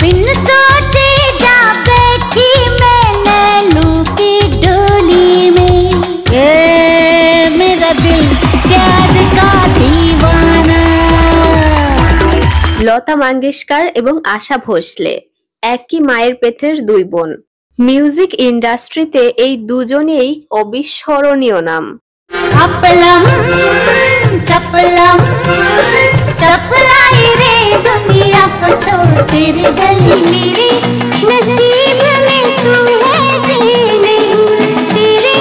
बिन सोचे जा बैठी मैं नैनों की डोली में। ए मेरा दिल प्यार का दीवाना। লতা মঙ্গেশকর এবং আশা ভোসলে একই মায়ের পেটের দুই বোন। মিউজিক ইন্ডাস্ট্রিতে এই দুজনেই অবিস্মরণীয় নাম। चपलम चपलम चपलाई रे दुनिया को छोड़ तेरी गली मेरे नसीब में तू है जीने तेरे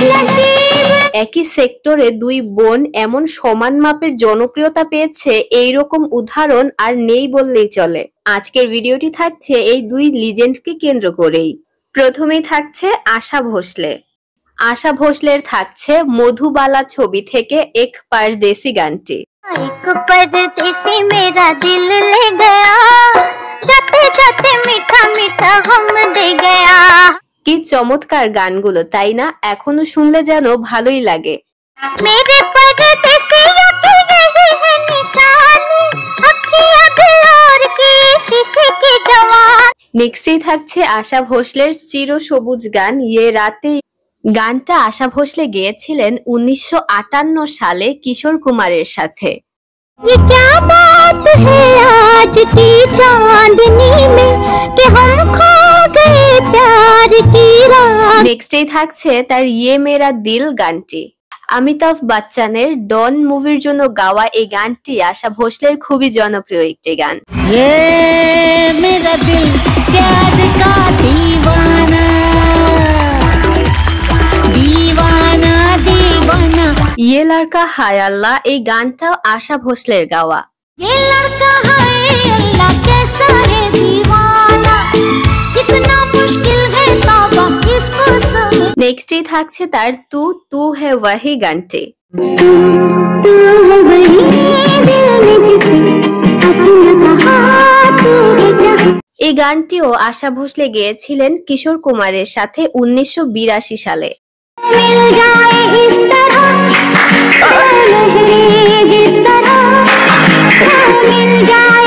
नसीब। একই সেক্টরে দুই বোন এমন সমান মাপের জনপ্রিয়তা পেয়েছে এইরকম উদাহরণ আর নেই বললেই চলে। আজকের ভিডিওটি থাকছে এই দুই লিজেন্ডকে কেন্দ্র করেই। প্রথমেই থাকছে আশা ভোসলে। আশা ভোসলের থাকছে মধুবালা ছবি থেকে এক পারদেশি গানটি। एक परदेसी मेरा दिल ले गया जाते जाते मीठा मीठा गम दे गया। কি চমৎকার গানগুলো, তাই না? এখনো শুনলে যেন ভালোই লাগে। मेरे परदेसियों की यही है निशानी अखियां दिलोर की शीशे की जवान। নেক্সটেই থাকছে আশা ভোসলের চিরসবুজ গান ইয়ে রাতে। গানটা আশা ভোসলে গেয়েছিলেন 1958 সালে কিশোর কুমারের সাথে। ये क्या बात है आज की चांदनी में कि हम खो गए प्यार की रात। নেক্সটেই থাকছে তার ইয়ে মেরা দিল গানটি। অমিতাভ বচ্চনের ডন মুভির জন্য গাওয়া এই গানটি আশা ভোসলের খুবই জনপ্রিয় একটি গান। ये मेरा दिल प्यार का दीवाना दीवाना दीवाना। ইয়ে লড়কা হায় আল্লাহ এই গানটাও আশা ভোসলের গাওয়া। ये लड़का है अल्लाह कैसा है दीवाना कितना मुश्किल है तौबा इसको समझ। নেক্সটেই থাকছে তার তু তু হে ওয়াহি গানটি। तू है वही दिल में जिसे अपना कहा तू है जहाँ। এই গানটিও আশা ভোসলে গেয়েছিলেন কিশোর কুমারের সাথে 1982 সালে। मिल जाए इस तरह ओ लहरें जिस तरह मिल जाए।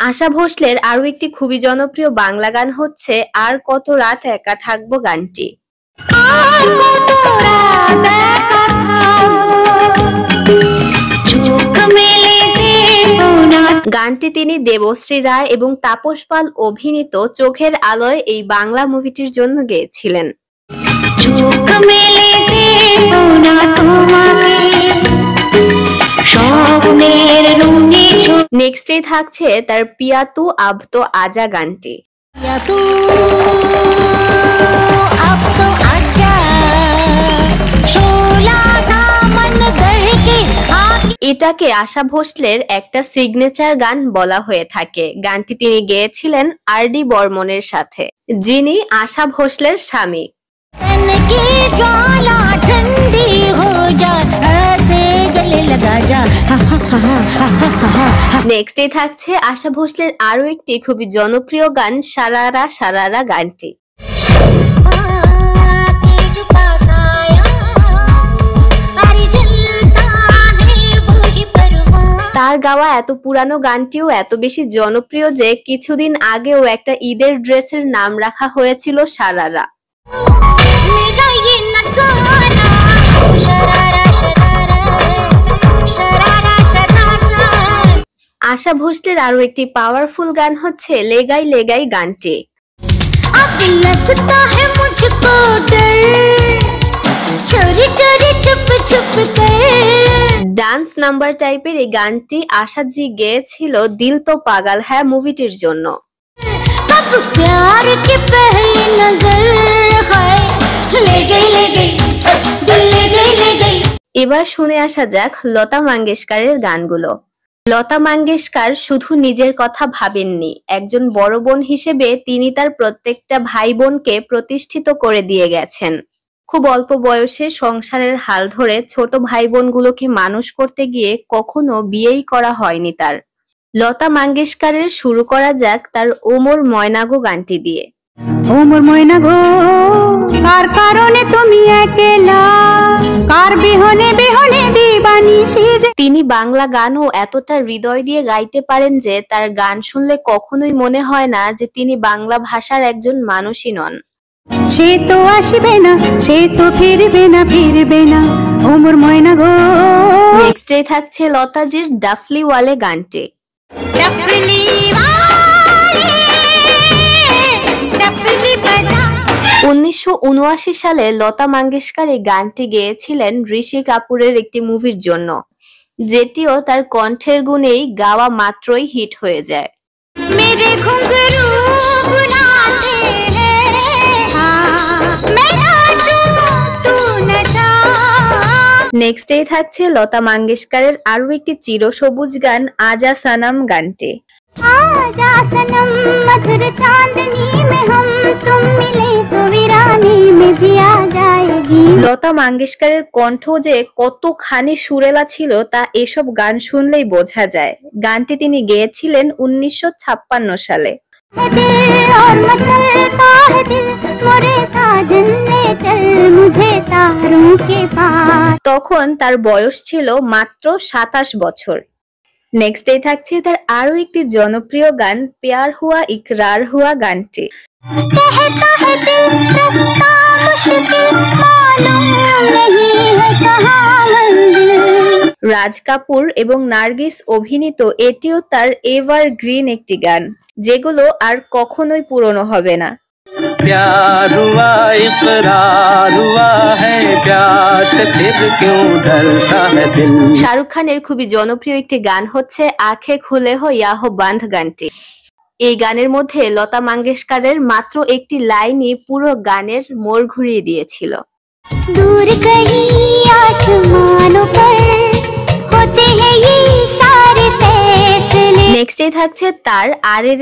আশা ভোসলের আরো একটি খুবই জনপ্রিয় বাংলা গান হচ্ছে আর কত রাত একা থাকবো গানটি। और वो तोरा देखा चूक मेले दे सोना। গানটি তিনি দেবশ্রী রায় এবং তাপস পাল অভিনীত চোখের আলোয় এই বাংলা মুভিটির জন্য গেয়েছিলেন। चूक मेले दे सोना তোমাকে সব মেরে রুনি ছো। নেক্সটেই থাকছে তার পিয়া তু আব তো আজা গানটি। या तू अब तो आजा शोला सामन दह के आके। এটাকে আশা ভোসলের একটা সিগনেচার গান বলা হয়ে থাকে। গানটি তিনি গেয়েছিলেন আর.ডি. বর্মনের সাথে, যিনি আশা ভোসলের স্বামী। तन की ज्वाला ठंडी हो जा ऐसे गले लगा जा हा हा हा हा हा हा। নেক্সটে থাকছে আশা ভোসলের আরো একটি খুবই জনপ্রিয় গান সারারা সারারা গানটি। आके जो पास आया अरे जलता है वही परवान। তার গাওয়া এত পুরানো গানটিও এত বেশি জনপ্রিয় যে কিছুদিন আগেও একটা ঈদের ড্রেসের নাম রাখা হয়েছিল সারারা। मेरा ये नजारा शरारा शरारा शरारा शरारा। আশা ভোসলের আরো একটি পাওয়ারফুল গান হচ্ছে লেগাই লেগাই গানটি। अब लगता है मुझको डर चोरी चोरी चुप चुप कर। ডান্স নাম্বার টাইপের এই গানটি আশাজি গেয়েছিল দিল তো পাগল হ্যায় মুভিটির জন্য। अब प्यार की पहली नजर है ले गई दिल ले गई। এবার শুনে আসা যাক লতা মঙ্গেশকরের গানগুলো। লতা মঙ্গেশকর শুধু নিজের কথা ভাবেননি, একজন বড় বোন হিসেবে তিনি তার প্রত্যেকটা ভাই বোনকে প্রতিষ্ঠিত করে দিয়ে গেছেন। খুব অল্প বয়সে সংসারের হাল ধরে ছোট ভাই বোনগুলোকে মানুষ করতে গিয়ে কখনো বিয়েই করা হয়নি তার। লতা মঙ্গেশকরের শুরু করা যাক তার ওমর ময়না গো গানটি দিয়ে। ও মোর ময়না গো কার কারণে তুমি একলা কার বিহনে বিহনে দিবানিশি যে। তিনি বাংলা গানও এতটা হৃদয় দিয়ে গাইতে পারেন যে তার গান শুনলে কখনোই মনে হয় না যে তিনি বাংলা ভাষার একজন মানুষই নন। সে তো আসবে না, সে তো ফিরবে না ও মোর ময়না গো। নেক্সটে থাকছে লতাজির ডাফলি ওয়ালে গানটি। 1979 সালে লতা মঙ্গেশকর এই গানটি গেয়েছিলেন ঋষি কাপুরের একটি মুভির জন্য, যেটিও তার কণ্ঠের গুণেই গাওয়া মাত্রই হিট হয়ে যায়। मेरे घुंघरू बुलाते हैं मैं नाचूं तू नचा। নেক্সটে থাকছে লতা মঙ্গেশকরের আরো একটি চিরসবুজ গান আজা সনম গানটি। आजा सनम मधुर चांदनी में हम तुम मिले तो वीरानी में भी आ जाएगी। লতা মঙ্গেশকরের কণ্ঠ যে কতখানি সুরেলা ছিল তা এসব গান শুনলেই বোঝা যায়। গানটি তিনি গেয়েছিলেন 1956 সালে। दिल और मचलता है दिल मोरे साजन ले चल मुझे तारों के पास। তখন তার বয়স ছিল মাত্র 27 বছর। নেক্সটে থাকছে তার আরো একটি জনপ্রিয় গান প্যার হুয়া ইকরার হুয়া গানটি। कहता है दिल रास्ता मुश्किल मालूम नहीं है कहाँ मंजिल। রাজ কাপুর এবং নার্গিস অভিনীত এটিও তার এভারগ্রিন একটি গান, যেগুলো আর কখনোই পুরনো হবে না। प्यार हुआ इकरार हुआ है प्यार से फिर क्यों डरता है दिल। শাহরুখ খানের খুবই জনপ্রিয় একটি গান হচ্ছে আঁখে খুলে হো ইয়া হো বান্ধ গানটি। এই গানের মধ্যে লতা মঙ্গেশকরের মাত্র একটি লাইনই পুরো গানের মোড় ঘুরিয়ে দিয়েছিল। दूर कहीं आसमानों पर होते हैं ये सारे फैसले। নেক্সটে থাকছে তার আরে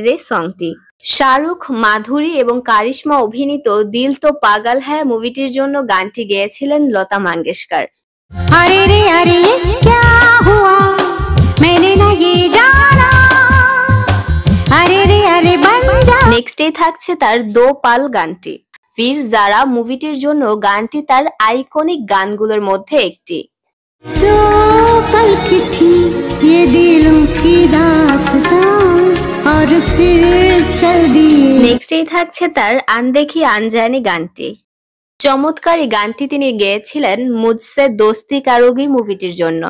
রে সংটি। শাহরুখ, মাধুরী এবং কারিশমা অভিনীত দিল তো পাগল হ্যায় মুভিটির জন্য গানটি গেয়েছিলেন লতা মঙ্গেশকর। अरे रे क्या हुआ मैंने ना ये जाना अरे बन जा। নেক্সটে থাকছে তার দো পাল গানটি। বীর জারা মুভিটির জন্য গানটি তার আইকনিক গানগুলোর মধ্যে একটি। दो पल की थी ये दिलों की दास्तां और फिर चल दिए। নেক্সটেই থাকছে তার আনदेखी আনজানি গানটি। চমৎকার এই গানটি তিনি গেয়েছিলেন মুঝসে দোস্তি কারোগি মুভিটির জন্য।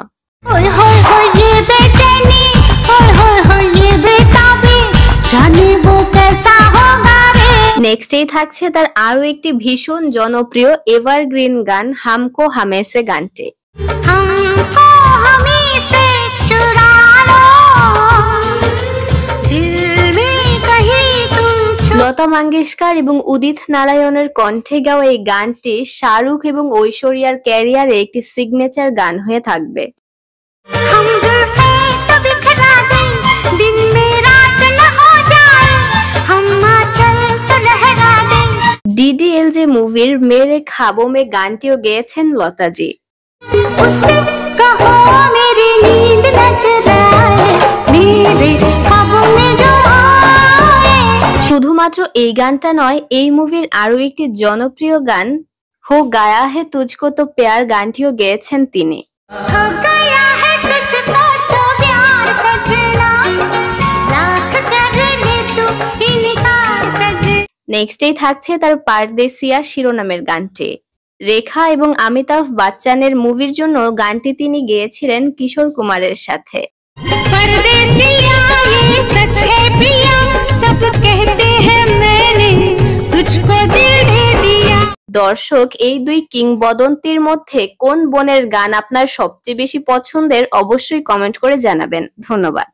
होय होय होय ये बेचैनी होय ये बेताबी जाने वो कैसा होगा रे। নেক্সটেই থাকছে তার আরো একটি ভীষণ জনপ্রিয় এভারগ্রিন গান হামকো হামেসে গানটি। हमको हमें से चुरा लो दिल में कहीं तुम छुपा। লতা মঙ্গেশকর এবং উদিত নারায়ণের কণ্ঠে গাওয়া এই গানটি শাহরুখ এবং ঐশ্বরিয়ার ক্যারিয়ারে একটি সিগনেচার গান হয়ে থাকবে। हम जुल्फे तो बिखरा दें दिन में रात न हो जाए हम आंचल तो लहरा दें। DDLJ মুভির মেরে খাবো মে গানটিও গেয়েছেন লতাজি। उससे कहो मेरी नींद न चुराए मेरे ख्वाबों में जो आए। শুধুমাত্র এই গানটা নয়, এই মুভির আরো একটি জনপ্রিয় গান হো গায়া হে তুঝকো তো প্যার গানটিও গেয়েছেন তিনি। हो गया है तुझको तो प्यार सजना लाख कर ले तू इनकार सजना। নেক্সটেই থাকছে তার পারদেসিয়া শিরোনামের গানটি। রেখা এবং অমিতাভ বচ্চনের মুভির জন্য গানটি তিনি গেয়েছিলেন কিশোর কুমারের সাথে। परदेसिया ये सच है पिया सब कहते हैं मैंने तुझको दिल दे दिया। দর্শক, এই দুই কিংবদন্তির মধ্যে কোন বোনের গান আপনার সবচেয়ে বেশি পছন্দের অবশ্যই কমেন্ট করে জানাবেন। ধন্যবাদ।